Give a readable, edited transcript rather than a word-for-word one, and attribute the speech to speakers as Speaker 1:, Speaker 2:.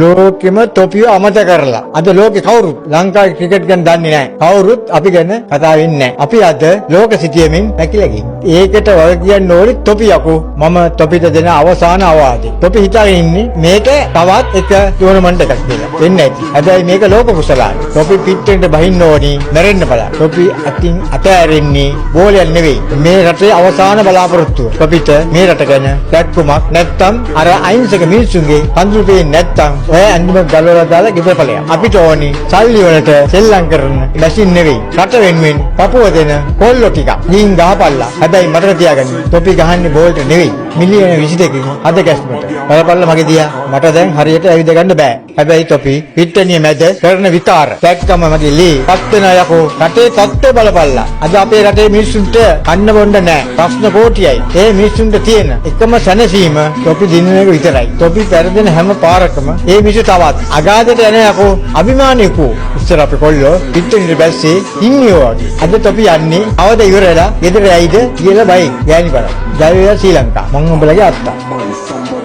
Speaker 1: ලෝකෙම තොපිය අමතක කරලා අද ලෝකේ කවුරුත් ලංකාවේ ක්‍රිකට් ගැන දන්නේ නැහැ. කවුරුත් අපි ගැන කතා වෙන්නේ නැහැ. අපි අද ලෝක සිටියමින් පැකිලා ගිහින්. ඒකට වග කියන්න ඕනි තොපි යකෝ. මම තොපිට දෙන අවසාන අවවාදේ. තොපි හිතාගෙන ඉන්නේ මේක තවත් එක ටූර්නමන්ට් එකක් කියලා. වෙන්නේ නැති. හැබැයි මේක ලෝක කුසලායි. තොපි පිට්ටෙන්ට බහින්න ඕනි. මැරෙන්න බලන්න. තොපි අතින් අතෑරෙන්නේ බෝලයක් නෙවෙයි. මේ රටේ අවසාන බලාපොරොත්තුව. තොපිට මේ රට ගැන දැක්කුමක් නැත්තම් අර අහිංසක මිනිස්සුන්ගේ කඳුළු පේන්නේ නැත්තම් ඔය අන්තිම ගලවලා දාලා ගෙදර ඵලයක්. අපිට ඕනි සල්ලි වලට සෙල්ලම් කරන මැෂින් නෙවෙයි. රට වෙනුවෙන් පපුව දෙන කොල්ලෝ ටික. ගින් ගහපල්ලා. හැබැයි මතක තියාගන්න. තොපි ගහන්නේ බෝල්ට නෙවෙයි. මිලියන 22කින් අද ගැස්මට. බලපල්ලා මගේ දිහා. මට දැන් හරියට ඇවිද ගන්න බෑ. හැබැයි තොපි පිට්ටනිය මැද කරන විකාර. දැක්කම මගේ ලී පත් වෙන යකෝ. රටේ තත්ත්වය බලපල්ලා. අද අපේ රටේ මිනිස්සුන්ට කන්න බොන්න නැහැ. ප්‍රශ්න කෝටියයි. ඒ මිනිස්සුන්ට තියෙන එකම සැනසීම තොපි දිනන එක විතරයි. තොපි පෙරදෙන හැම පාරකම ඒ මිනිස්සු තවත් අගාධයට යන යකෝ අභිමානිකෝ. ඉස්සර අපේ කොල්ලෝ පිට්ටනියට බැස්සේ ඉන්නියෝ වගේ. අද තොපි යන්නේ අවද ඉවර වෙලා ගෙදර ඇයිද කියලා බයි. ගෑණි බලන්න. ජය වේවා ශ්‍රී ලංකා. මම උඹලගේ අත්තා.